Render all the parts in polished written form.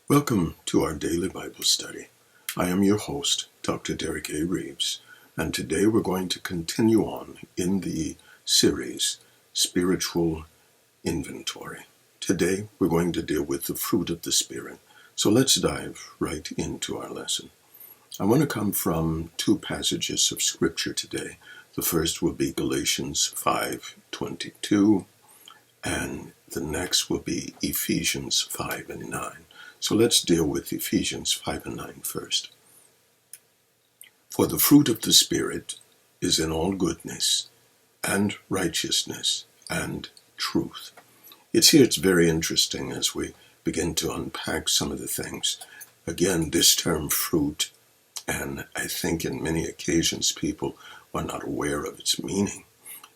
Welcome to our daily Bible study. I am your host, Dr. Derek A. Reeves, and today we're going to continue on in the series, Spiritual Inventory. Today we're going to deal with the fruit of the Spirit. So let's dive right into our lesson. I want to come from two passages of Scripture today. The first will be Galatians 5:22, and the next will be Ephesians 5:9. So let's deal with Ephesians 5:9 first. For the fruit of the Spirit is in all goodness and righteousness and truth. It's very interesting as we begin to unpack some of the things. Again, this term fruit, and I think in many occasions people are not aware of its meaning.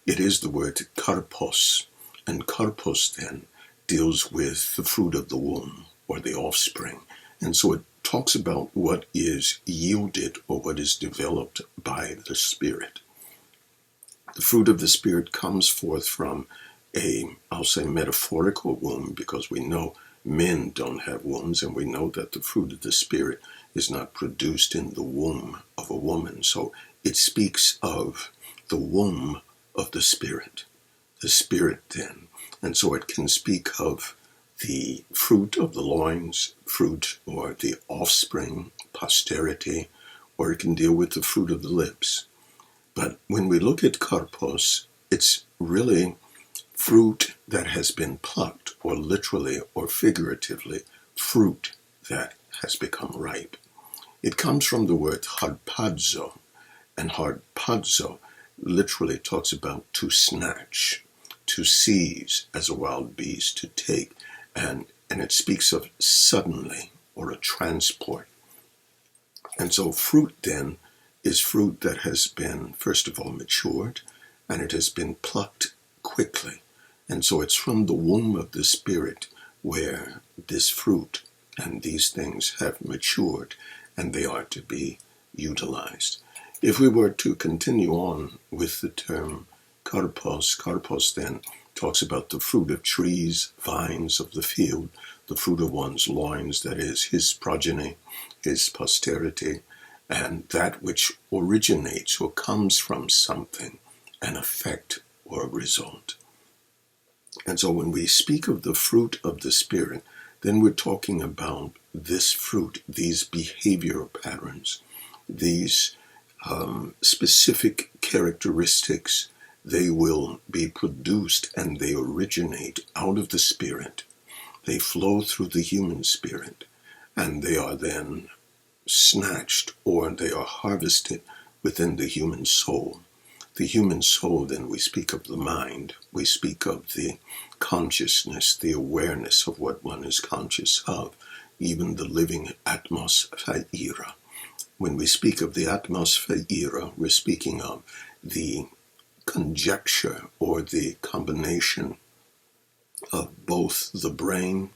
It is the word karpos, and karpos then deals with the fruit of the womb, or the offspring. And so it talks about what is yielded or what is developed by the Spirit. The fruit of the Spirit comes forth from I'll say metaphorical womb, because we know men don't have wombs, and we know that the fruit of the Spirit is not produced in the womb of a woman. So it speaks of the womb of the Spirit then. And so it can speak of the fruit of the loins, fruit or the offspring, posterity, or it can deal with the fruit of the lips. But when we look at karpos, it's really fruit that has been plucked, or literally or figuratively, fruit that has become ripe. It comes from the word harpazo, and harpazo literally talks about to snatch, to seize as a wild beast, to take. And it speaks of suddenly, or a transport. And so fruit then is fruit that has been, first of all, matured, and it has been plucked quickly. And so it's from the womb of the Spirit where this fruit and these things have matured, and they are to be utilized. If we were to continue on with the term karpos then talks about the fruit of trees, vines of the field, the fruit of one's loins, that is, his progeny, his posterity, and that which originates or comes from something, an effect or a result. And so when we speak of the fruit of the Spirit, then we're talking about this fruit, these behavior patterns, these specific characteristics. They will be produced and they originate out of the Spirit. They flow through the human spirit, and they are then snatched, or they are harvested within the human soul. The human soul, then we speak of the mind, we speak of the consciousness, the awareness of what one is conscious of, even the living atmosphere. When we speak of the atmosphere, we're speaking of the conjecture or the combination of both the brain,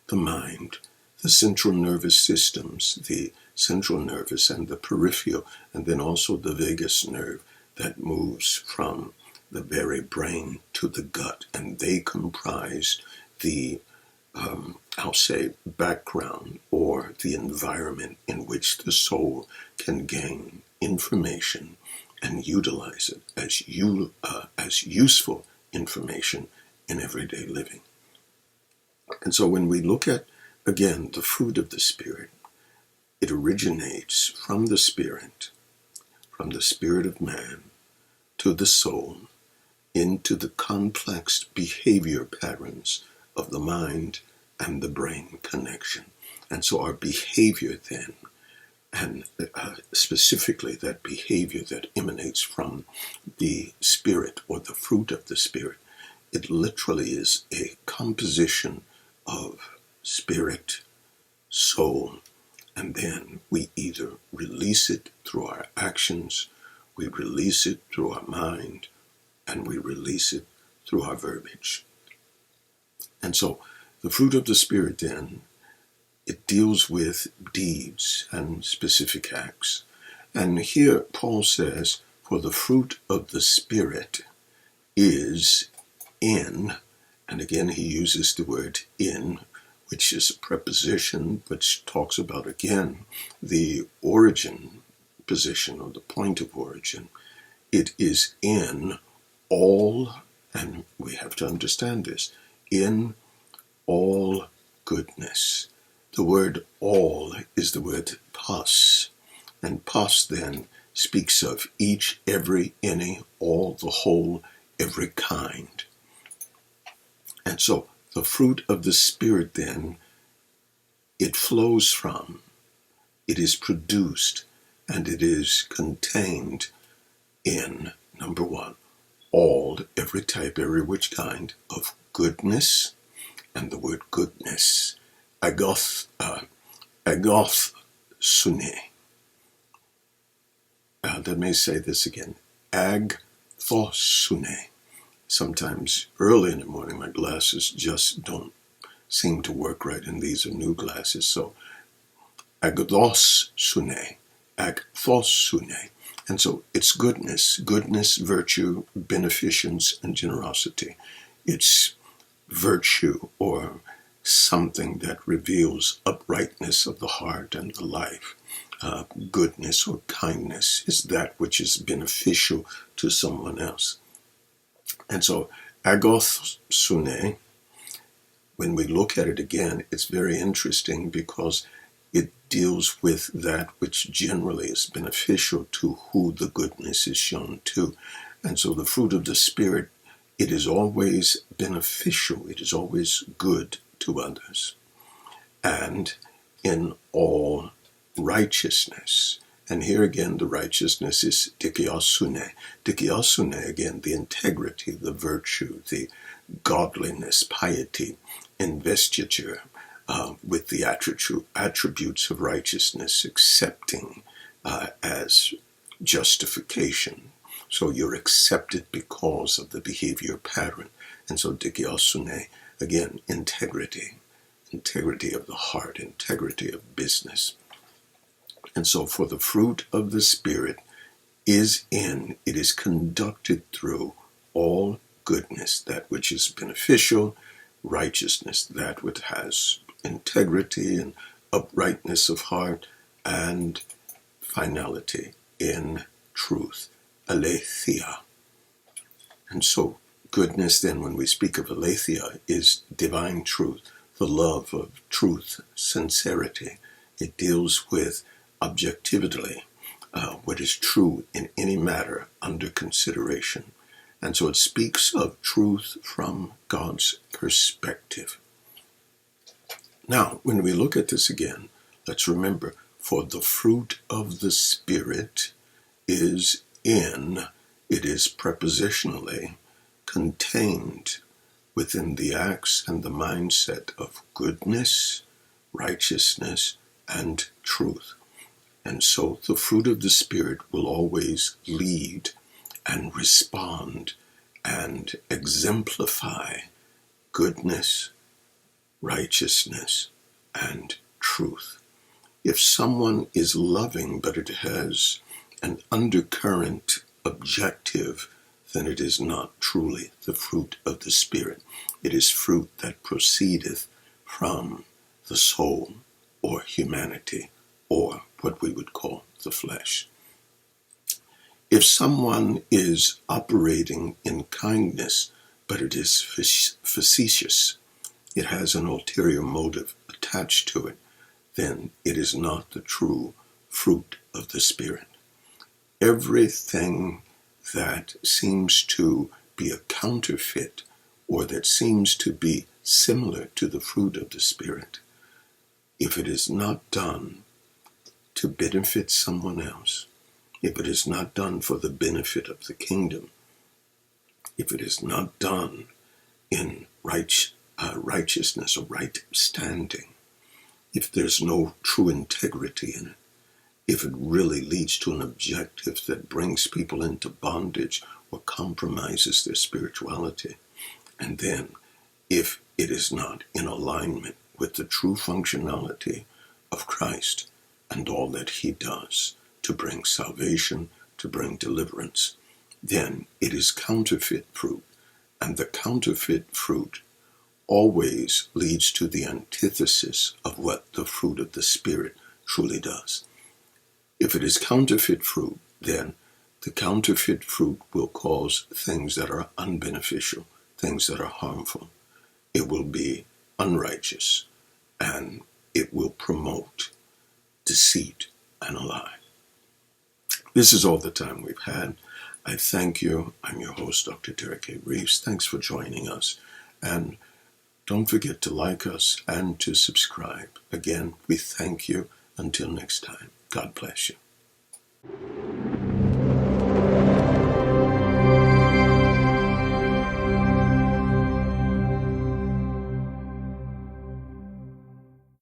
the mind, the central nervous systems, the central nervous and the peripheral, and then also the vagus nerve that moves from the very brain to the gut, and they comprise the I'll say background or the environment in which the soul can gain information and utilize it as useful information in everyday living. And so when we look at, again, the fruit of the Spirit, it originates from the Spirit of man to the soul, into the complex behavior patterns of the mind and the brain connection. And so our behavior then, and specifically that behavior that emanates from the Spirit or the fruit of the Spirit, it literally is a composition of spirit, soul, and then we either release it through our actions, we release it through our mind, and we release it through our verbiage. And so the fruit of the Spirit then, it deals with deeds and specific acts. And here Paul says, for the fruit of the Spirit is in, and again he uses the word in, which is a preposition which talks about, again, the origin position or the point of origin. It is in all, and we have to understand this, in all goodness. The word all is the word pas, and pas then speaks of each, every, any, all, the whole, every kind. And so the fruit of the Spirit then, it flows from, it is produced, and it is contained in, number one, all, every type, every which kind of goodness, and the word goodness, agoth sune. Let me say this again, agthosune. Sometimes early in the morning, my glasses just don't seem to work right, and these are new glasses. So, agthosune. And so it's goodness, virtue, beneficence, and generosity. It's virtue, or something that reveals uprightness of the heart and the life. Goodness or kindness is that which is beneficial to someone else. And so, agothsune, when we look at it again, it's very interesting because it deals with that which generally is beneficial to who the goodness is shown to. And so the fruit of the Spirit, it is always beneficial, it is always good to others. And in all righteousness. And here again, the righteousness is dikaiosune. Dikaiosune, again, the integrity, the virtue, the godliness, piety, investiture, with the attributes of righteousness, accepting as justification. So you're accepted because of the behavior pattern. And so dikaiosune, again, integrity of the heart, integrity of business. And so for the fruit of the Spirit it is conducted through all goodness, that which is beneficial, righteousness, that which has integrity and uprightness of heart, and finality in truth, aletheia. And so goodness then, when we speak of aletheia, is divine truth, the love of truth, sincerity. It deals with objectively what is true in any matter under consideration. And so it speaks of truth from God's perspective. Now, when we look at this again, let's remember, for the fruit of the Spirit it is prepositionally contained within the acts and the mindset of goodness, righteousness, and truth. And so the fruit of the Spirit will always lead and respond and exemplify goodness, righteousness, and truth. If someone is loving, but it has an undercurrent objective, then it is not truly the fruit of the Spirit. It is fruit that proceedeth from the soul, or humanity, or what we would call the flesh. If someone is operating in kindness, but it is facetious, it has an ulterior motive attached to it, then it is not the true fruit of the Spirit. Everything that seems to be a counterfeit, or that seems to be similar to the fruit of the Spirit, if it is not done to benefit someone else, if it is not done for the benefit of the kingdom, if it is not done in righteousness or right standing, if there's no true integrity in it, if it really leads to an objective that brings people into bondage or compromises their spirituality, and then if it is not in alignment with the true functionality of Christ and all that he does to bring salvation, to bring deliverance, then it is counterfeit fruit. And the counterfeit fruit always leads to the antithesis of what the fruit of the Spirit truly does. If it is counterfeit fruit, then the counterfeit fruit will cause things that are unbeneficial, things that are harmful. It will be unrighteous, and it will promote deceit and a lie. This is all the time we've had. I thank you. I'm your host, Dr. Derek A. Reeves. Thanks for joining us. And don't forget to like us and to subscribe. Again, we thank you. Until next time, God bless you.